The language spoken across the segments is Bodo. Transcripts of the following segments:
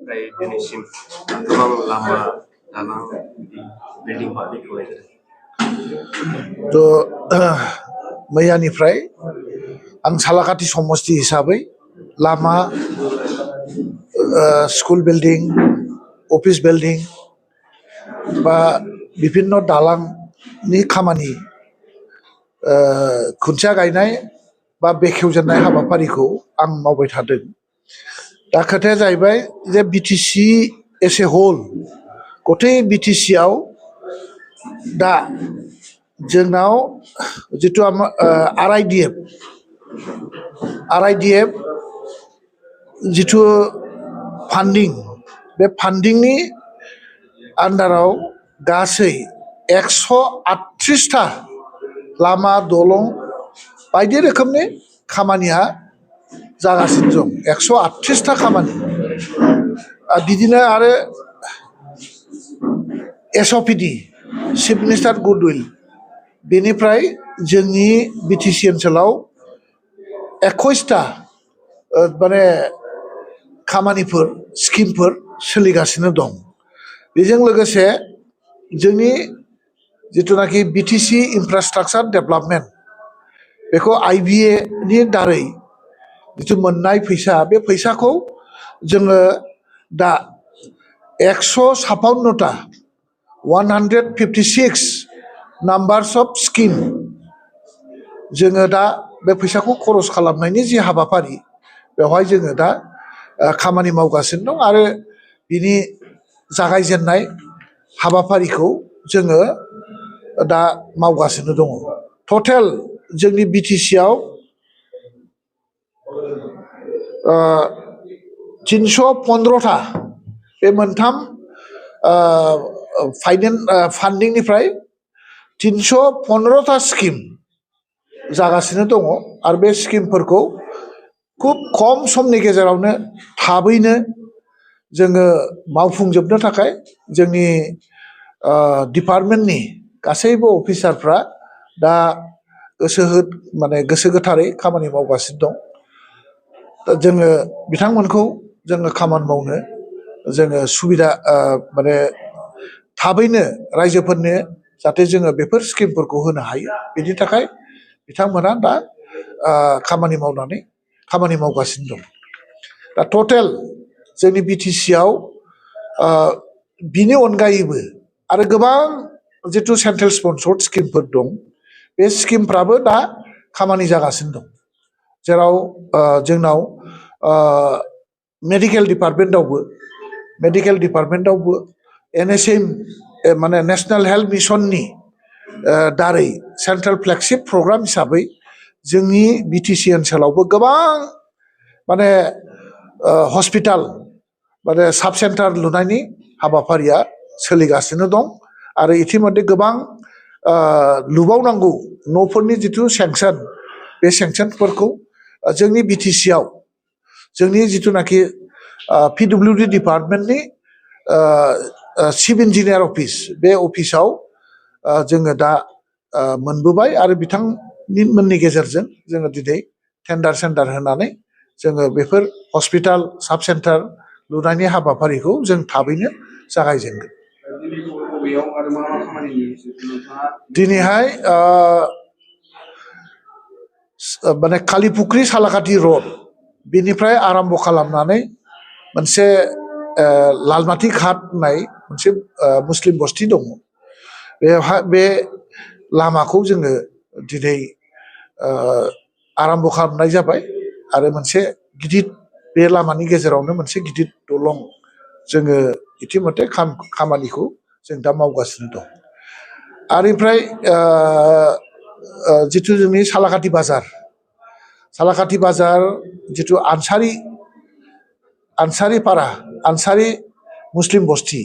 गोदायनिफ्राय दिनैसिम गोबां लामा दालां बिल्डिं बेखेवनाय जादों। मैयानिफ्राय आं सालाकाथि समस्ति हिसाबै लामा स्कुल बिल्डिं अफिस बिल्डिं बा बिभिन्न दालांनि खामानि खुन्थिया गायनाय बा बेखेवजेननाय हाबाफारिखौ आं मावबाय थादों। दा खोथाया जाहैबाय जे बिटिसि एस ए होल गथै बिटिसिआव दा जोंनाव जितु आरआइडिएफ जितु फान्डिं बे फान्डिंनि आन्दाराव गासै 138टा लामा दलं बायदि रोखोमनि खामानिया जागासिनो दं। 138टा खामानि बिदिनो आरो एसअपिडि चिफ मिनिस्टार गुडउइल बेनिफ्राय जोंनि बिटिसि ओनसोलाव 21टा माने खामानिफोर स्किमफोर सोलिगासिनो दं। बेजों लोगोसे जोंनि जिथुनाखि बिटिसि इनफ्रास्ट्राक्चार डेभेलपमेन्ट बेखौ आइबिए नि दारै जिथु मोननाय फैसा बे फैसाखौ जोङो दा 156टा 156 नाम्बार्स अफ स्किम जोङो दा बे फैसाखौ खरस खालामनायनि जि हाबाफारि बेवहाय जोङो दा खामानि मावगासिनो दं आरो बिनि जागायजेननाय हाबाफारिखौ जोङो दा मावगासिनो दङ। टटेल जोंनि बिटिसिआव 315टा बे मोनथाम फान्डिंनिफ्राय 315टा स्किम जागासिनो दङ आरो बे स्किमफोरखौ खुब खम समनि गेजेरावनो थाबैनो जोङो मावफुंजोबनो थाखाय जोंनि डिपार्टमेन्टनि गासैबो अफिसारफ्रा दा गोसो गोथारै खामानि मावगासिनो दं। जोङो बिथांमोनखौ जोङो खामानि मावनो जोङो सुबिदा माने थाबैनो रायजोफोरनो जाहाथे जोङो बेफोर स्किमफोरखौ होनो हायो बेनि थाखाय बिथांमोना दा खामानि मावगासिनो दं। दा टटेल जोंनि बिटिसिआव बिनि अनगायैबो आरो गोबां जिथु सेन्ट्रेल स्पन्सर्ड स्किमफोर दं बे स्किमफ्राबो दा खामानि जागासिनो दं। जेराव जोंनाव मेडिकेल डिपार्टमेन्टआवबो NHM माने नेशनेल हेल्थ मिशननि दारै सेन्ट्रेल फ्लेगशिप प्रग्राम हिसाबै जोंनि बिटिसि ओनसोलावबो गोबां माने हस्पिटाल माने साब सेन्टार लुनायनि हाबाफारिया सोलिगासिनो दं आरो इतिमध्ये गोबां लुबावनांगौ न'फोरनि जिथु सेंसन बे सेंसनफोरखौ जोंनि बिटिसिआव जोंनि जिथुनाखि PWD डिपार्टमेन्टनि चिफ इन्जिनियार अफिस बे अफिसाव जोङो दा मोनबोबाय आरो बिथांमोननि गेजेरजों जोङो दिनै टेन्डार होनानै जोङो बेफोर हस्पिटाल साब सेन्टार लुनायनि हाबाफारिखौ जों थाबैनो जागायजेनगोन। दिनैहाय माने कालिपुख्रि सालाकाथि रड बेनिफ्राय आरम्भ खालामनानै मोनसे लालमाथि घाट होननाय मोनसे मुस्लिम बस्ति दङ बेवहाय बे लामाखौ जोङो दिनै आरम्भ खालामनाय जाबाय आरो मोनसे गिदिर बे लामानि गेजेरावनो मोनसे गिदिर दलं जोङो इतिमध्ये खामानिखौ जों दा मावगासिनो दं। आरो ओमफ्राय जिथु जोंनि सालाकाथि बाजार जिथु आनसारि मुस्लिम बस्ति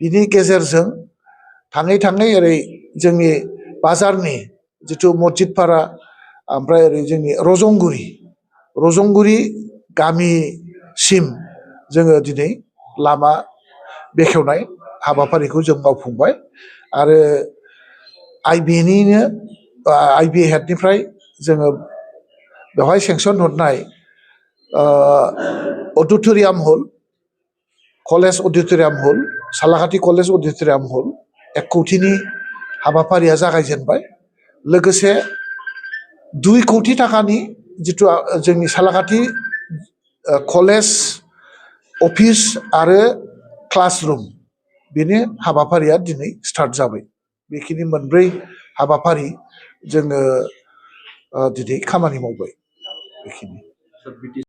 बिनि गेजेरजों थाङै ओरै जोंनि बाजारनि जिथु मस्जिदपारा ओमफ्राय ओरै जोंनि रजंगुरि गामिसिम जोङो दिनै लामा बेखेवनाय हाबाफारिखौ जों मावफुंबाय आरो आइबि हेडनिफ्राय जोङो बेवहाय सेंसन हरनाय अडिट'रियाम हल कलेज अडिटरियाम हल सालाकाथि कलेज अडिटरियाम हल 1 कौटिनि हाबाफारिया जागायजेनबाय लोगोसे 2 कौटि थाखानि जितु जोंनि सालाकाथि कलेज अफिस आरो क्लासरुम बेनि हाबाफारिया दिनै स्टार्ट जाबाय बेखिनि मोनब्रै हाबाफारि जोङो दिनै खामानि मावबाय बेखिनि